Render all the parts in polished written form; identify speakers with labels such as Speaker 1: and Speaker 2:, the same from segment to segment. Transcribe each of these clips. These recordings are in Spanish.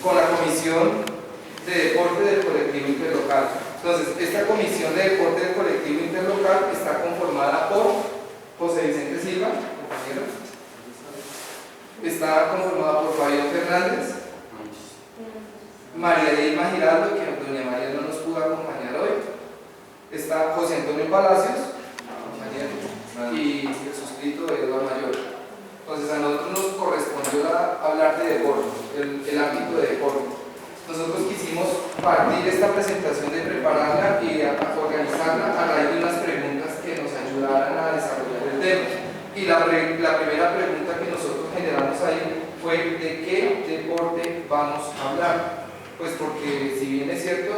Speaker 1: con la comisión de deporte del colectivo interlocal. Entonces, esta comisión de deporte del colectivo interlocal está conformada por José Vicente Silva, compañero. Está conformada por Fabián Fernández, María Dilma Giraldo, que doña María no nos pudo acompañar hoy. Está José Antonio Palacios, y el suscrito de Eduardo Mayor. Entonces, a nosotros nos correspondió hablar de deporte, el ámbito de deporte. Nosotros quisimos partir esta presentación de prepararla y organizarla a raíz de unas preguntas que nos ayudaran a desarrollar el tema. Y la primera pregunta que nosotros generamos ahí fue: ¿de qué deporte vamos a hablar? Pues porque, si bien es cierto,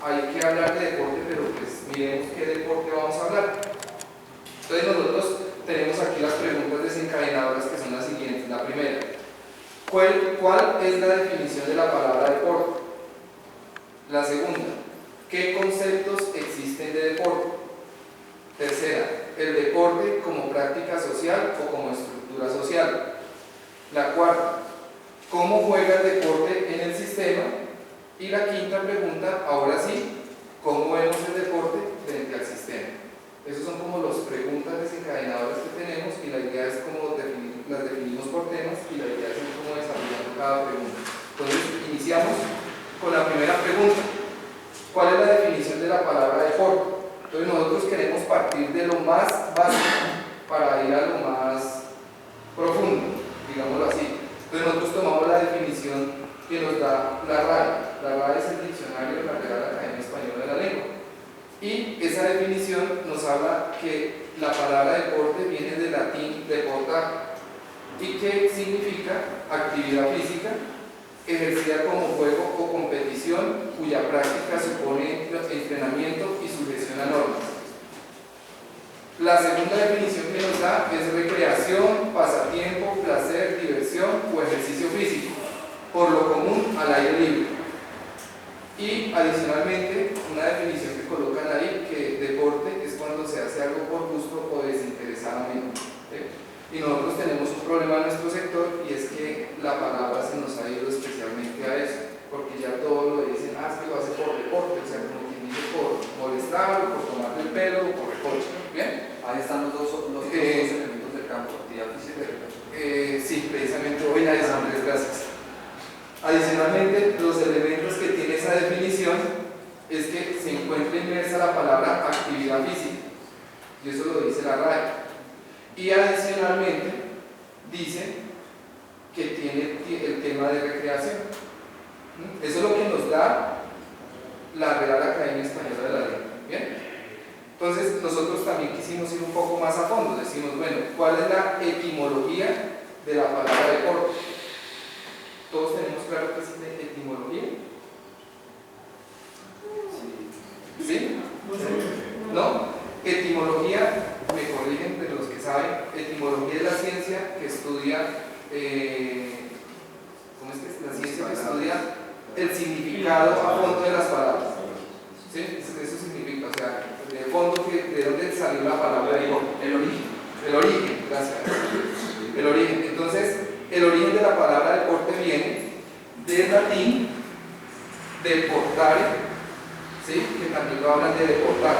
Speaker 1: hay que hablar de deporte, pero pues miremos qué deporte vamos a hablar. Entonces, nosotros tenemos aquí las preguntas desencadenadoras, que son las siguientes. La primera: ¿cuál es la definición de la palabra deporte? La segunda: ¿qué conceptos existen de deporte? Tercera: ¿el deporte como práctica social o como estructura social? La cuarta: ¿cómo juega el deporte en el sistema? Y la quinta pregunta, ahora sí: ¿cómo vemos el deporte frente al sistema? Esas son como las preguntas desencadenadoras que tenemos, y la idea es cómo las definimos por temas, y la idea es cómo desarrollando cada pregunta. Entonces, iniciamos con la primera pregunta: ¿cuál es la definición de la palabra deporte? Entonces, nosotros queremos partir de lo más básico para ir a lo más profundo, digámoslo así. Entonces, nosotros tomamos la definición que nos da la RAE. La RAE es el diccionario de la Real Academia Española de la Lengua. Y esa definición nos habla que la palabra deporte viene del latín deportar, y que significa actividad física ejercida como juego o competición cuya práctica supone entrenamiento y sujeción a normas. La segunda definición que nos da es recreación, pasatiempo, placer, diversión o ejercicio físico, por lo común al aire libre. Y adicionalmente, una definición que colocan ahí, que deporte es cuando se hace algo por gusto o desinteresadamente. Y nosotros tenemos un problema en nuestro sector, y es que la palabra se nos ha ido especialmente a eso, porque ya todos lo dicen: es que lo hace por deporte, o sea, como quien dice, por molestar, o por tomarle el pelo, o por recoche. ¿Bien?
Speaker 2: Ahí están los dos elementos del campo, actividad física y recoche.
Speaker 1: Sí, precisamente hoy a eso, Andrés, gracias. Adicionalmente, los elementos que tiene esa definición es que se encuentra inmersa la palabra actividad física, y eso lo dice la RAE. Y adicionalmente dice que tiene el tema de recreación. Eso es lo que nos da la Real Academia Española de la Lengua. ¿Bien? Entonces, nosotros también quisimos ir un poco más a fondo. Decimos, bueno, ¿cuál es la etimología de la palabra deporte? ¿Todos tenemos claro qué es de etimología? ¿Sí? ¿No? Etimología, me corrigen de los que saben, etimología es la ciencia que estudia, ¿cómo es que es? La ciencia que estudia el significado a fondo de las palabras. ¿Sí? Eso significa, o sea, de fondo, de dónde salió la palabra, el origen. El origen, gracias. El origen. Entonces, el origen de la palabra deporte viene del latín deportare, ¿sí? Que también lo hablan de deportar.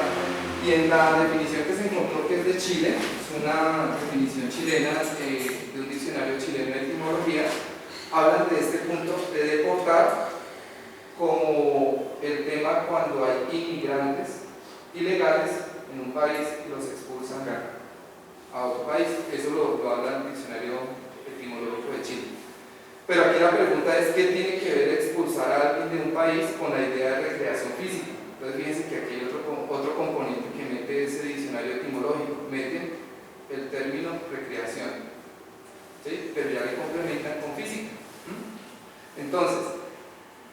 Speaker 1: Y en la definición que se encontró, que es de Chile, es una definición chilena de un diccionario chileno de etimología, hablan de este punto de deportar como el tema cuando hay inmigrantes ilegales en un país y los expulsan a otro país. Eso lo habla el diccionario etimológico de Chile. Pero aquí la pregunta es: ¿qué tiene que ver expulsar a alguien de un país con la idea de recreación física? Entonces, fíjense que aquí hay otro componente que mete ese diccionario etimológico, mete el término recreación, ¿sí? Pero ya le complementan con física. Entonces,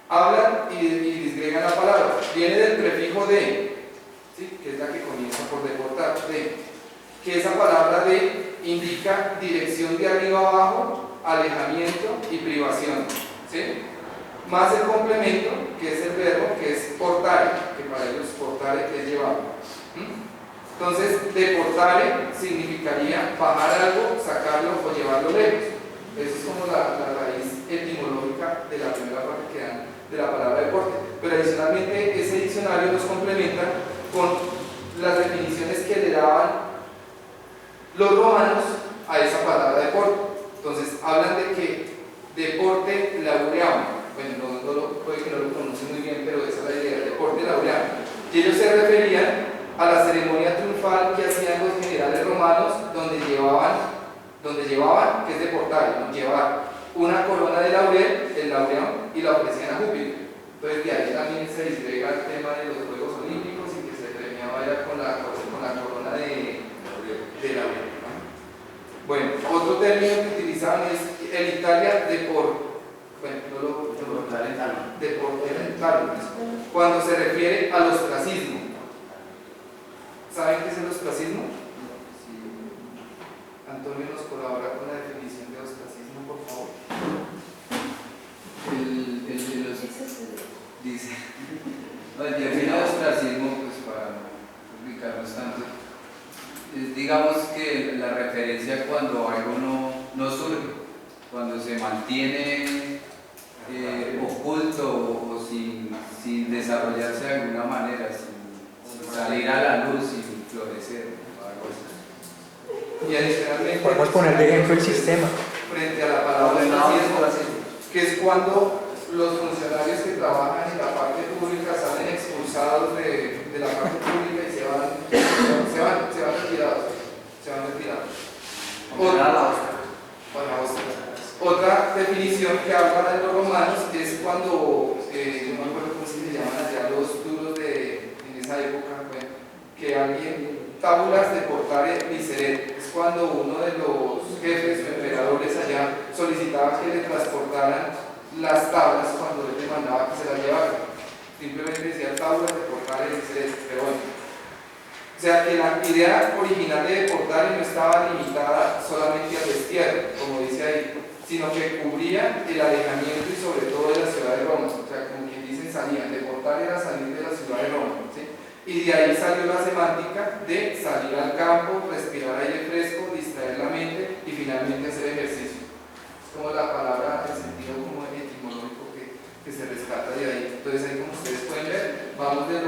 Speaker 1: hablan y disgregan la palabra. Viene del prefijo de, ¿sí? Que es la que comienza por deportar, de, que esa palabra de indica dirección de arriba a abajo, alejamiento y privación, ¿sí? Más el complemento, que es el verbo, que es portare, que para ellos portare es llevar. Entonces, deportare significaría bajar algo, sacarlo o llevarlo lejos. Eso es como la raíz etimológica pero adicionalmente ese diccionario los complementa con las definiciones que le daban los romanos a esa palabra deporte. Entonces hablan de que deporte lauream, bueno, puede que no lo pronuncie muy bien, pero esa es la idea, deporte lauream. Y ellos se referían a la ceremonia triunfal que hacían los generales romanos, donde llevaban, que es deportar, ¿no? Llevar una corona de laurel, el lauream, y la ofrecían a Júpiter. Entonces de ahí también se disgrega el tema de los Juegos Olímpicos y que se premiaba ya con la corona de laurel, ¿no? Bueno, otro término que utilizaban es el Italia deporte. Bueno, cuando se refiere al ostracismo. ¿Saben qué es el ostracismo? Antonio nos colabora con la definición de ostracismo, por favor.
Speaker 3: Dice, el término de ostracismo, pues para no complicarnos tanto, digamos que la referencia cuando algo no surge, cuando se mantiene oculto o sin desarrollarse de alguna manera, sin salir a la luz, sin florecer o algo así.
Speaker 1: Y adicionalmente
Speaker 4: podemos poner de ejemplo el sistema
Speaker 1: frente a la palabra ostracismo, que es cuando los funcionarios que trabajan en la parte pública salen expulsados de la parte pública y se van retirados. Otra definición que habla de los romanos es cuando, no me acuerdo cómo se llaman allá los duros en esa época, bueno, que alguien, tábulas de portare miserere, es cuando uno de los jefes o emperadores allá solicitaba que le transportaran las tablas cuando él le mandaba que se las llevaran. Simplemente decía tablas de portare miserere, pero bueno. O sea que la idea original de deportare no estaba limitada solamente al destierro, como dice ahí, sino que cubría el alejamiento y sobre todo de la ciudad de Roma. O sea, como quien dicen, salían. Deportar era salir de la ciudad de Roma, ¿sí? Y de ahí salió la semántica de salir al campo, respirar aire fresco, distraer la mente y finalmente hacer ejercicio. Es como la palabra, el sentido como etimológico que se rescata de ahí. Entonces ahí, como ustedes pueden ver, vamos de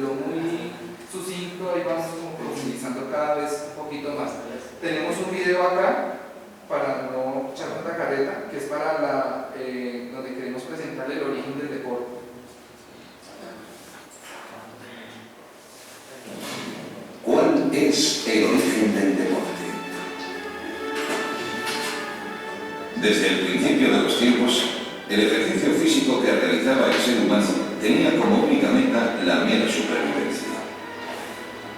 Speaker 1: lo muy sucinto, ahí vamos como profundizando cada vez un poquito más. Tenemos un video acá para no echar tanta carreta, que es para donde queremos presentar el origen del deporte.
Speaker 5: ¿Cuál es el origen del deporte? Desde el principio de los tiempos, el ejercicio físico que realizaba el ser humano tenía como única meta la mera supervivencia.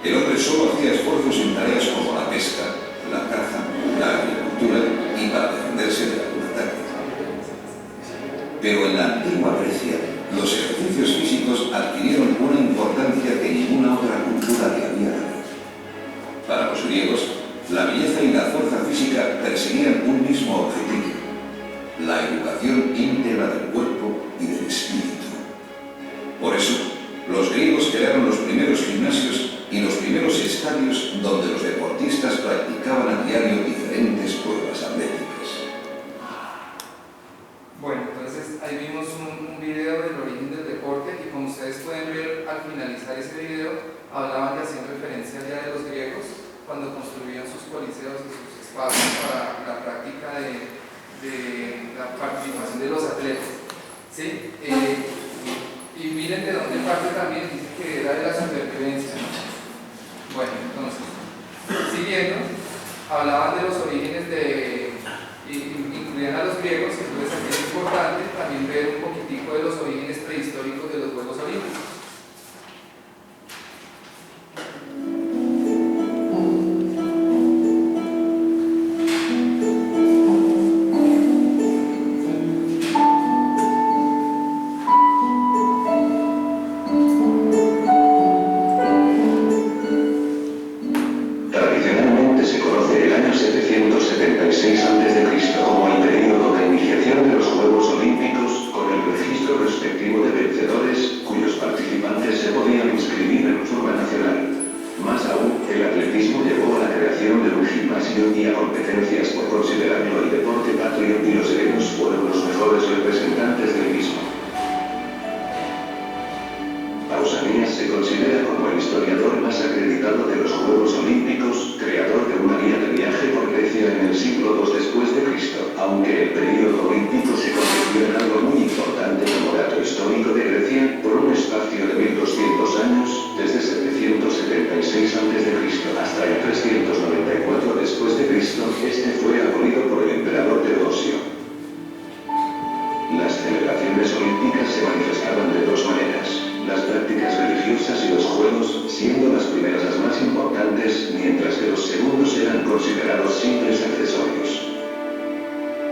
Speaker 5: El hombre solo hacía esfuerzos en tareas como la pesca, la caza, la agricultura y para defenderse de algún ataque. Pero en la antigua Grecia, los ejercicios físicos adquirieron una importancia que ninguna otra cultura le había dado. Para los griegos, la belleza y la fuerza física perseguían un mismo objetivo: la educación íntegra del cuerpo y del espíritu. Por eso, los griegos crearon los primeros gimnasios y los primeros estadios donde los deportistas practicaban a diario diferentes pruebas atléticas.
Speaker 1: Bueno, entonces ahí vimos un video del origen del deporte y como ustedes pueden ver al finalizar ese video, hablaban de haciendo referencia ya de los griegos cuando construían sus coliseos y sus espacios para la práctica de la participación de los atletas, ¿sí? Y miren de dónde parte también, dice que era de la supervivencia, ¿no? Bueno, entonces, siguiendo, hablaban de los orígenes incluían a los griegos, entonces aquí es importante también ver un poquitico de los orígenes prehistóricos de los Juegos Olímpicos.
Speaker 5: Tradicionalmente se conoce el año 776 a.C. como el periodo de iniciación de los Juegos Olímpicos, con el registro respectivo de
Speaker 6: Aunque el período olímpico se convirtió en algo muy importante como dato histórico de Grecia, por un espacio de 1200 años, desde 776 a.C. hasta el 394 después de Cristo, este fue abolido por el emperador Teodosio. Las celebraciones olímpicas se manifestaban de dos maneras: las prácticas religiosas y los juegos, siendo las primeras las más importantes, mientras que los segundos eran considerados simples accesorios.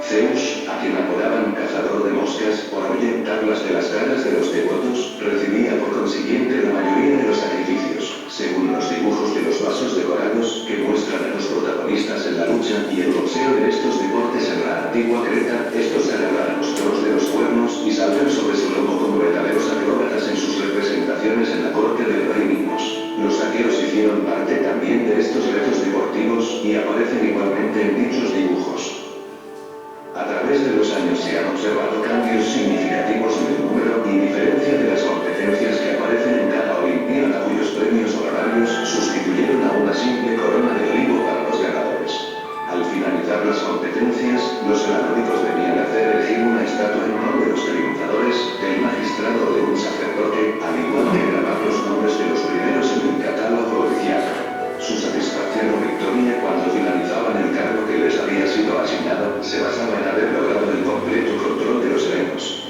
Speaker 6: Zeus, a quien apodaban cazador de moscas por ahuyentarlas de las caras de los devotos, recibía por consiguiente la mayoría de los sacrificios, según los dibujos de los vasos decorados que muestran a los protagonistas en la lucha y el boxeo de estos deportes en la antigua Creta. Estos agarran los toros de los cuernos y saltan sobre su lomo como verdaderos acróbatas en sus representaciones en la corte del rey Minos. Los aqueos hicieron parte también de estos retos deportivos y aparecen igualmente en dichos dibujos. A través de los años se han observado cambios significativos en el número y diferencia de las competencias que aparecen en cada olimpiada, cuyos premios honorarios sustituyeron a una simple corona de olivo para los ganadores. Al finalizar las competencias, los galardónicos debían hacer erigir una estatua en honor de los triunfadores, del magistrado o de un sacerdote, al igual que grabar los nombres de los primeros en el catálogo oficial. Su satisfacción o victoria cuando finalizaban el cargo que les había sido asignado se basaba en haber logrado el completo control de los eventos.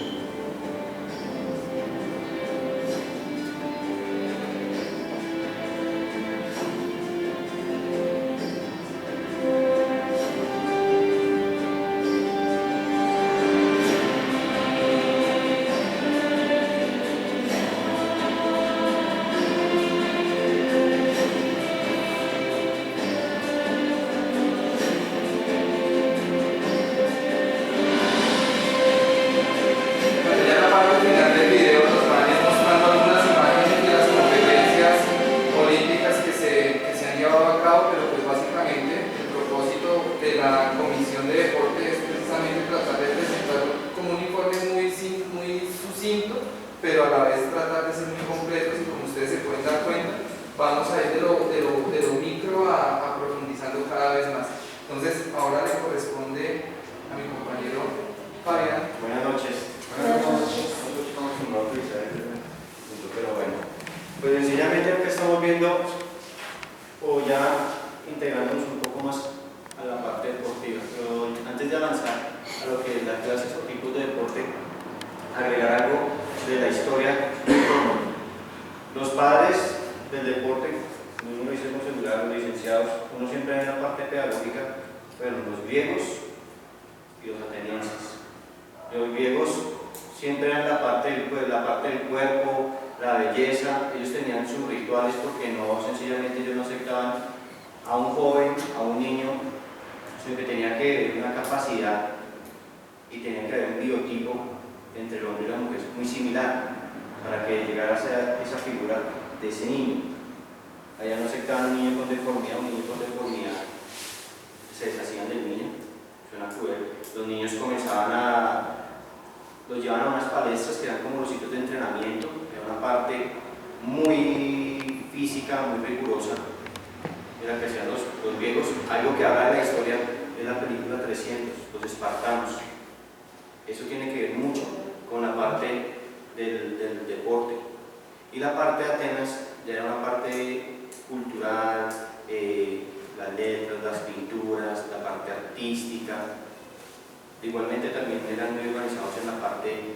Speaker 7: Igualmente también eran muy organizados en la parte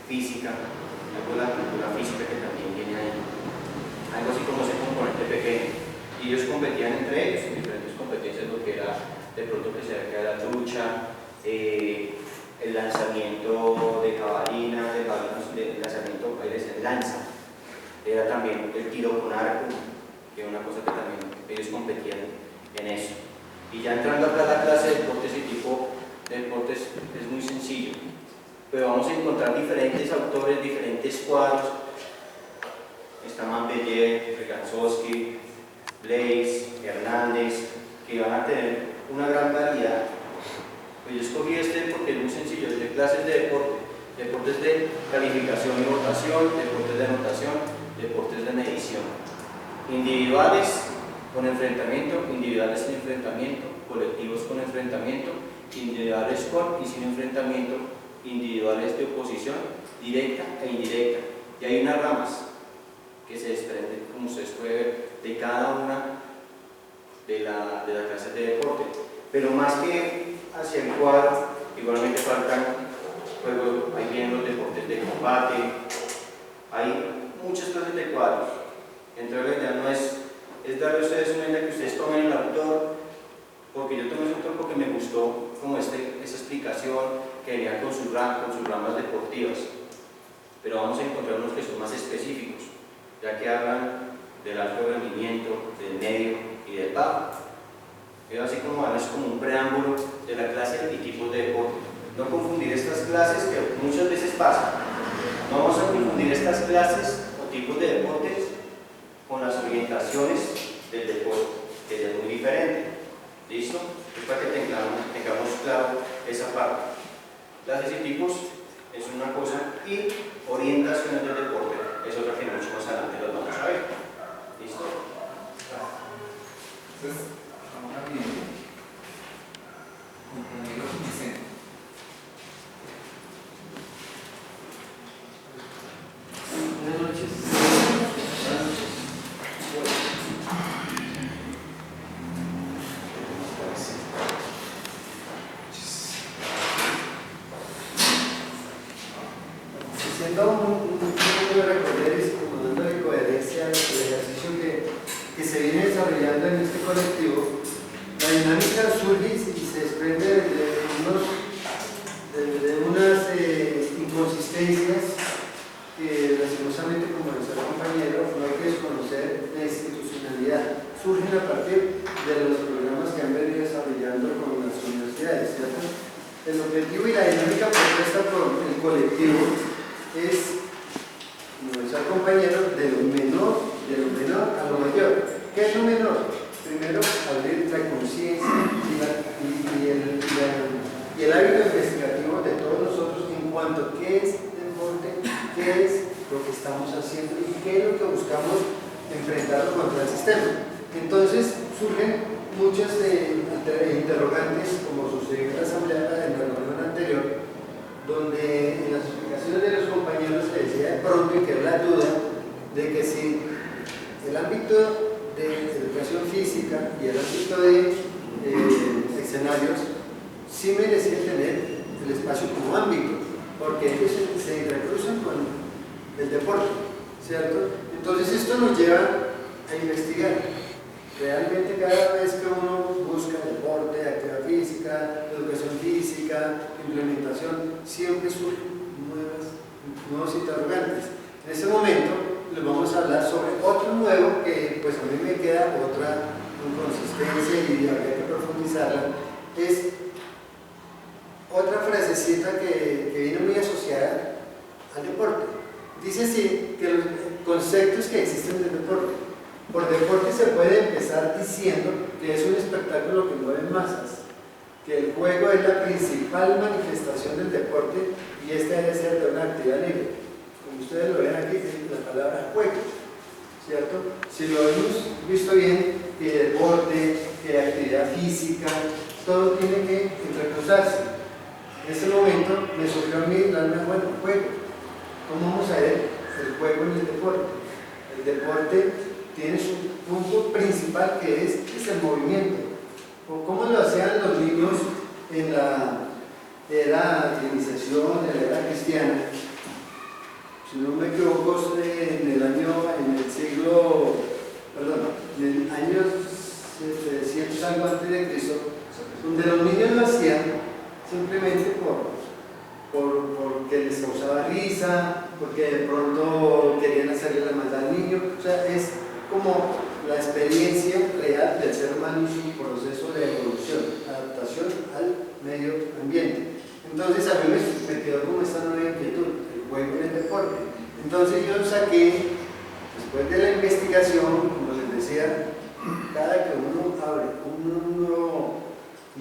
Speaker 7: física, algo de la cultura física que también tiene ahí, algo así como ese componente pequeño. Y ellos competían entre ellos en diferentes competencias, lo que era de pronto que se que la lucha, el lanzamiento de jabalina, el lanzamiento de lanza, era también el tiro con arco, que es una cosa que también ellos competían en eso. Y ya entrando acá a la clase de deportes y tipo de deportes es muy sencillo, pero vamos a encontrar diferentes autores, diferentes cuadros. Está Manbellet, Regazzowski, Blaise, Hernández, que van a tener una gran variedad. Pues yo escogí este porque es muy sencillo, es de clases de deporte, deportes de calificación y votación, deportes de anotación, deportes de medición. Individuales con enfrentamiento, individuales sin enfrentamiento, colectivos con enfrentamiento individuales con y sin enfrentamiento, individuales de oposición directa e indirecta. Y hay unas ramas que se desprenden, como ustedes pueden ver, de cada una de las clases de deporte. Pero más que hacia el cuadro, igualmente faltan juegos, ahí vienen los deportes de combate, hay muchas clases de cuadros. Entonces la idea no es darle a ustedes una idea que ustedes tomen el autor, porque yo tomé ese autor porque me gustó como esa explicación que venía con sus ramas deportivas. Pero vamos a encontrar unos que son más específicos, ya que hablan del alto rendimiento, del medio y del bajo. Pero así como es como un preámbulo de la clase y tipos de deporte. No confundir estas clases, que muchas veces pasa. No vamos a confundir estas clases o tipos de deportes con las orientaciones del deporte, que es muy diferente. ¿Listo? Es para que tengamos claro esa parte. Clases y tipos es una cosa y orientaciones del deporte es otra que mucho más adelante los vamos a ver. ¿Listo?
Speaker 1: Entonces, ahora bien, compañero Vicente.
Speaker 8: Buenas noches. Haciendo un poco de recorder y como dándole coherencia al ejercicio que se viene desarrollando en este colectivo, la dinámica surge y se desprende de unas inconsistencias que lastimosamente, como decía el compañero, no hay que desconocer la institucionalidad. Surgen a partir de los programas que han venido desarrollando con las universidades, ¿cierto? El objetivo y la dinámica propuesta por el colectivo es, como decía el compañero, de lo menor a lo mayor. ¿Qué es lo menor? Primero, abrir la conciencia y el hábito investigativo de todos nosotros en cuanto a qué es deporte, qué es lo que estamos haciendo y qué es lo que buscamos enfrentar contra el sistema. Entonces surgen muchas interrogantes, como sucedió en la asamblea en la reunión anterior, donde en las explicaciones de los compañeros se decía de pronto y quedó la duda de que si el ámbito de educación física y el ámbito de escenarios sí merecía tener el espacio como ámbito, porque ellos se intercruzan con el deporte, ¿cierto? Entonces esto nos lleva a investigar. Realmente cada vez que uno busca deporte, actividad física, educación física, implementación, siempre surgen nuevos interrogantes. En este momento les vamos a hablar sobre otro nuevo que pues a mí me queda otra inconsistencia y habría que profundizarla. Es otra frasecita que viene muy asociada al deporte. Dice así que los conceptos que existen del deporte. Por deporte se puede empezar diciendo que es un espectáculo que mueve masas, que el juego es la principal manifestación del deporte y este debe ser de una actividad libre. Como ustedes lo ven aquí, es la palabra juego, ¿cierto? Si lo hemos visto bien, que deporte, que actividad física, todo tiene que intercruzarse. En ese momento me surgió a mí darme bueno, juego. ¿Cómo vamos a ver el juego en el deporte? El deporte tiene su punto principal que es el movimiento. O cómo lo hacían los niños en la era de iniciación, en la era cristiana. Si no me equivoco, en el año 700 algo antes de Cristo, donde los niños lo hacían simplemente porque les causaba risa, porque de pronto querían hacerle la maldad al niño. O sea, es como la experiencia real del ser humano y su proceso de evolución, adaptación al medio ambiente. Entonces a mí me quedó como esta nueva inquietud, el juego en el deporte. Entonces yo saqué, después de la investigación, como les decía, cada que uno abre un nuevo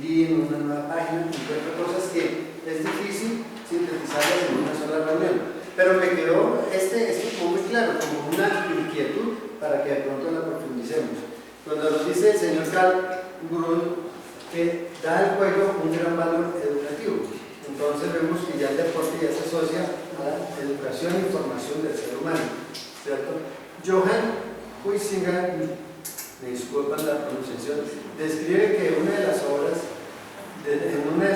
Speaker 8: link, una nueva página, encuentra cosas que es difícil sintetizarlas en una sola reunión. Pero me quedó este como muy claro, como una inquietud para que de pronto la profundicemos. Cuando nos dice el señor Carl Grun que da al juego un gran valor educativo. Entonces vemos que ya el deporte ya se asocia a la educación e información del ser humano, ¿cierto? Johann Huizinga, me disculpan la pronunciación, describe que en una de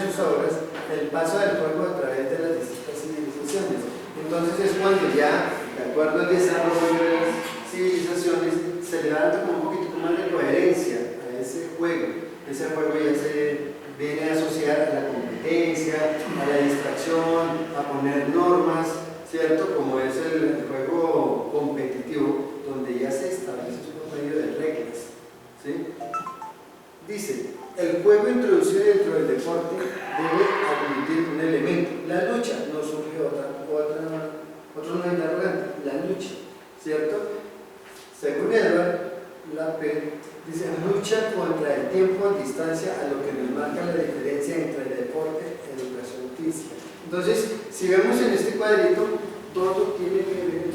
Speaker 8: sus obras, el paso del juego a través de las distintas civilizaciones. Entonces es cuando ya, de acuerdo al desarrollo de las civilizaciones, se le da como un poquito más de coherencia a ese juego. Ese juego ya se viene a asociar a la competencia, a la distracción, a poner normas, ¿cierto? Como es el juego competitivo, donde ya se establece por medio de reglas, ¿sí? Dice, el juego introducido dentro del deporte debe admitir un elemento. La lucha, no surge otro no interrogante, la lucha, ¿cierto? Según Edward Lapper, dice, lucha contra el tiempo a distancia, a lo que nos marca la diferencia entre el deporte y la educación física. Entonces, si vemos en este cuadrito, todo tiene que ver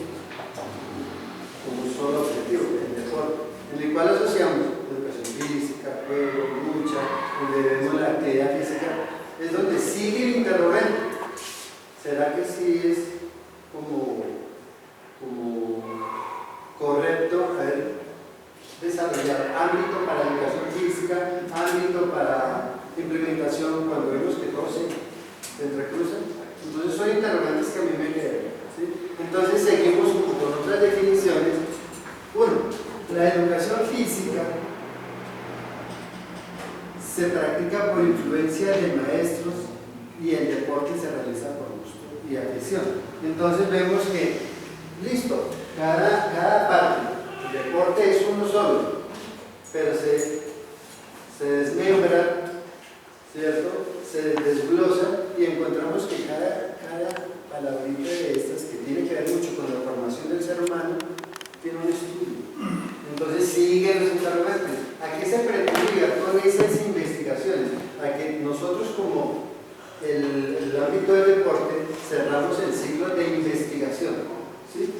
Speaker 8: con un solo objetivo, el deporte, en el cual asociamos educación física, juego, lucha, donde vemos la actividad física, es donde sigue el interrogante. ¿Será que sí es como correcto desarrollar ámbito para educación física, ámbito para implementación, cuando vemos que todos se entrecruzan? Entonces son interrogantes que a mí me quedan, ¿sí? Entonces seguimos con otras definiciones. Uno, la educación física se practica por influencia de maestros y el deporte se realiza por gusto y afición. Entonces vemos que, listo, cada parte, el deporte es uno solo, pero se desmembra, ¿cierto? Se desglosa y encontramos que cada palabrita de estas, que tiene que ver mucho con la formación del ser humano, tiene un estudio. Entonces siguen los interrogantes. ¿A qué se pretende llegar con esas investigaciones? A que nosotros, como el ámbito del deporte, cerramos el ciclo de investigación, ¿sí?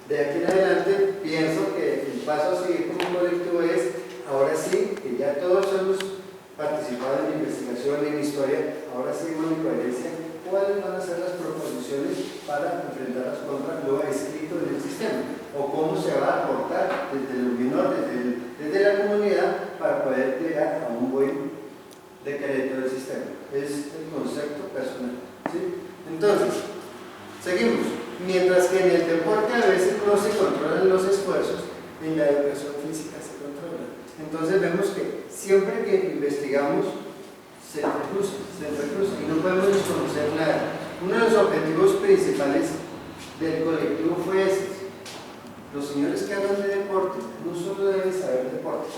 Speaker 8: De aquí en adelante pienso que el paso a seguir como colectivo es, ahora sí, que ya todos hemos participado en investigación, en historia, ahora sí con coherencia, cuáles van a ser las proposiciones para enfrentarlas contra lo escrito en el sistema, o cómo se va a aportar desde el menor, desde la comunidad, para poder llegar a un buen decreto del sistema. Es el concepto personal, ¿sí? Entonces, seguimos. Mientras que en el deporte a veces no se controlan los esfuerzos, en la educación física se controla. Entonces vemos que siempre que investigamos se entrecruza y no podemos desconocer nada. Uno de los objetivos principales del colectivo fue ese. Los señores que hablan de deporte no solo deben saber deporte,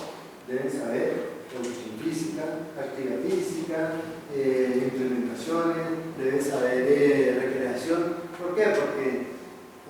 Speaker 8: deben saber educación física, actividad física, implementaciones, deben saber recreación. ¿Por qué? Porque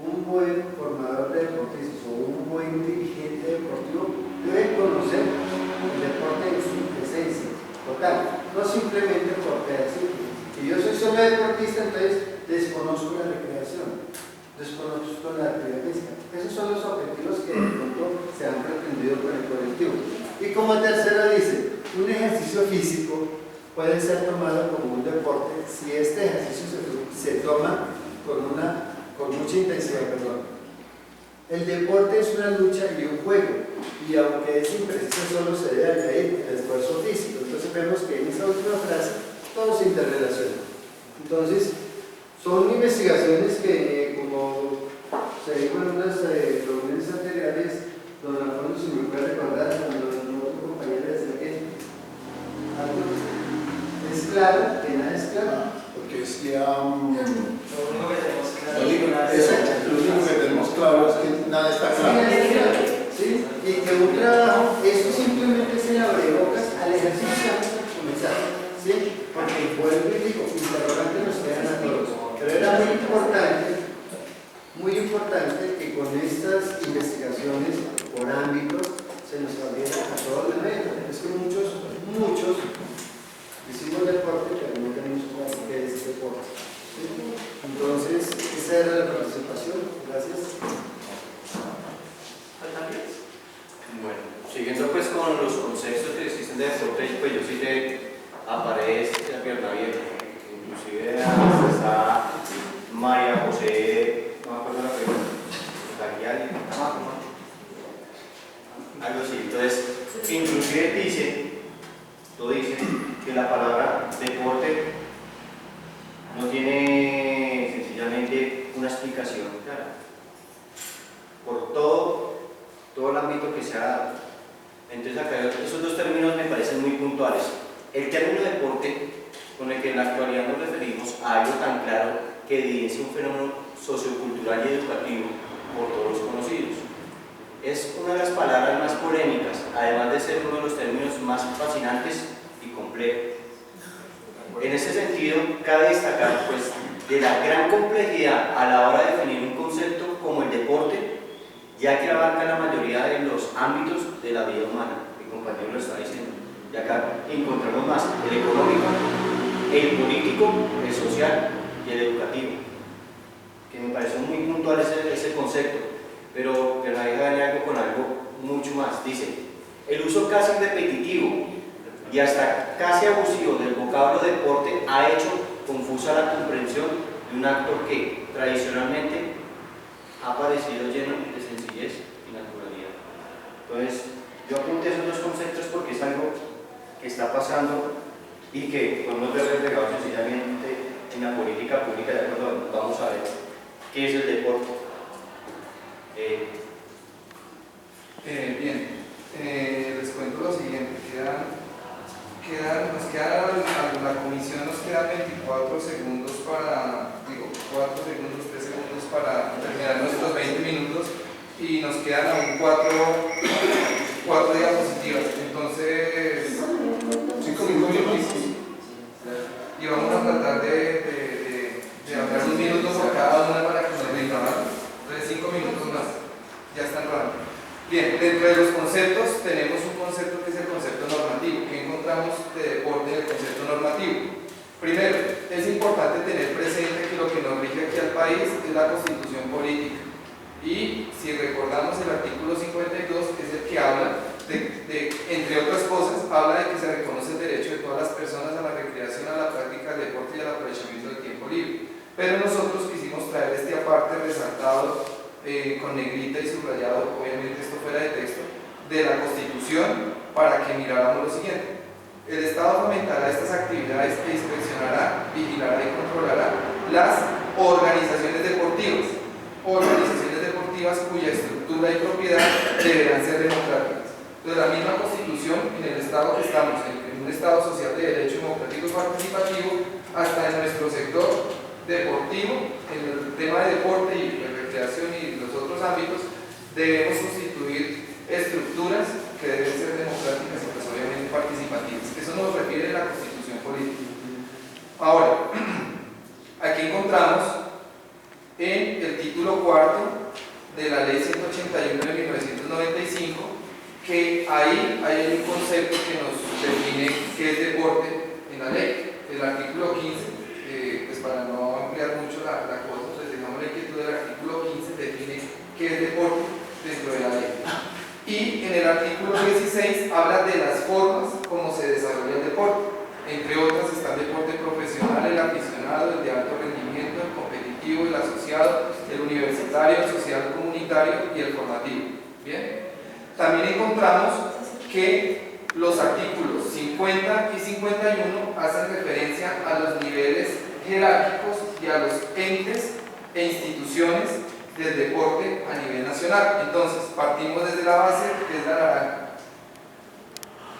Speaker 8: un buen formador de deportistas o un buen dirigente deportivo debe conocer el deporte en su esencia total, no simplemente por decir que yo soy solo deportista, entonces desconozco la recreación, desconozco la actividad física. Esos son los objetivos que de pronto se han pretendido con el colectivo. Y como tercero dice, un ejercicio físico puede ser tomado como un deporte si este ejercicio se toma con mucha intensidad. El deporte es una lucha y un juego, y aunque es impreciso, solo se debe añadir el esfuerzo físico. Entonces vemos que en esa última frase todo se interrelaciona. Entonces son investigaciones que, como se dijo en unas reuniones anteriores, don Alfonso, si me puede recordar, cuando otro compañero decía que algo es claro, que nada es claro.
Speaker 9: Porque es que lo único que tenemos claro es que nada está claro.
Speaker 8: Sí, y que un trabajo, esto simplemente es el abrebocas al ejercicio antes de comenzar, ¿sí? Porque vuelvo y digo, interrogante nos quedan a todos, pero era muy importante que con estas investigaciones por ámbitos se nos abriera a todos los medios. Es que muchos hicimos deporte, pero no tenemos claro qué es deporte, ¿sí? Entonces, esa era la participación. Gracias.
Speaker 7: Bueno, siguiendo pues con los conceptos que existen de deporte, pues yo cité a Entonces acá esos dos términos me parecen muy puntuales. El término deporte, con el que en la actualidad nos referimos a algo tan claro que evidencia un fenómeno sociocultural y educativo por todos los conocidos. Es una de las palabras más polémicas, además de ser uno de los términos más fascinantes y complejos. En ese sentido, cabe destacar pues, de la gran complejidad a la hora de definir un concepto como el deporte, ya que abarca la mayoría de los ámbitos de la vida humana. Mi compañero lo está diciendo. Y acá encontramos más el económico, el político, el social y el educativo, que me parece muy puntual ese concepto, pero que la deja de algo con algo mucho más. Dice, el uso casi repetitivo y hasta casi abusivo del vocablo deporte ha hecho confusa la comprensión de un acto que tradicionalmente ha parecido lleno de sencillez y naturalidad. Entonces, yo apunté esos dos conceptos porque es algo que está pasando y que podemos ver reflejado sencillamente en la política pública. De acuerdo, vamos a ver qué es el deporte.
Speaker 1: Bien, les cuento lo siguiente. Nos queda a la comisión nos quedan 24 segundos para, 4 segundos, 3 segundos para terminar nuestros 20 minutos y nos quedan aún 4 diapositivas. Entonces, 5 minutos y vamos a tratar de hablar un minuto por cada una para que nos rinda más. Entonces 5 minutos más, ya están rodando. Bien, dentro de los conceptos tenemos un concepto que es el concepto normativo. ¿Qué encontramos de deporte en el concepto normativo? Primero, es importante tener presente que lo que nos rige aquí al país es la Constitución política. Y si recordamos el artículo 52 es el que habla entre otras cosas, habla de que se reconoce el derecho de todas las personas a la recreación, a la práctica del deporte y al aprovechamiento del tiempo libre. Pero nosotros quisimos traer este aparte resaltado con negrita y subrayado, obviamente esto fuera de texto, de la Constitución para que miráramos lo siguiente. El Estado fomentará estas actividades e inspeccionará, vigilará y controlará las organizaciones deportivas cuya estructura y propiedad deberán ser democráticas. Entonces, la misma Constitución, en el Estado que estamos, en un Estado social de derecho democrático y participativo, hasta en nuestro sector deportivo, en el tema de deporte y recreación y los otros ámbitos, debemos constituir estructuras que deben ser democráticas y pues obviamente participativas. Eso nos refiere a la Constitución política. Ahora, aquí encontramos en el título cuarto de la Ley 181 de 1995 que ahí hay un concepto que nos define qué es deporte en la ley. El artículo 15, pues para no ampliar mucho la cosa, pues dejamos la inquietud del artículo 15, define qué es deporte dentro de la ley. Y en el artículo 16 habla de las formas como se desarrolla el deporte. Entre otras está el deporte profesional, el aficionado, el de alto rendimiento, el competitivo, el asociado, el universitario, el social comunitario y el formativo. Bien. También encontramos que los artículos 50 y 51 hacen referencia a los niveles jerárquicos y a los entes e instituciones del deporte a nivel nacional. Entonces, partimos desde la base, que es la naranja.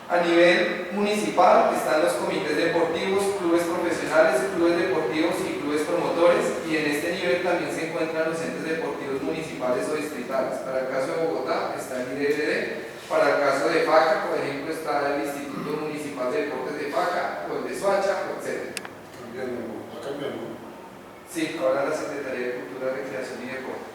Speaker 1: A nivel municipal están los comités deportivos, clubes profesionales, clubes deportivos y clubes promotores, y en este nivel también se encuentran los entes deportivos municipales o distritales. Para el caso de Bogotá está el IDRD, para el caso de Faca, por ejemplo, está el Instituto Municipal de Deportes de Faca, o el de Soacha, etc. Sí, ahora la Secretaría de Cultura, Recreación y Deporte.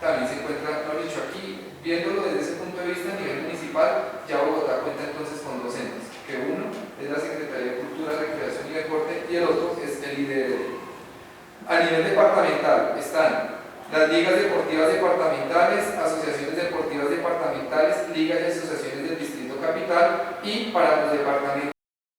Speaker 1: También se encuentra, lo dicho aquí, viéndolo desde ese punto de vista a nivel municipal, ya Bogotá cuenta entonces con dos entes, que uno es la Secretaría de Cultura, Recreación y Deporte y el otro es el IDRD. A nivel departamental están las ligas deportivas departamentales, asociaciones deportivas departamentales, ligas y asociaciones del Distrito Capital, y para los departamentos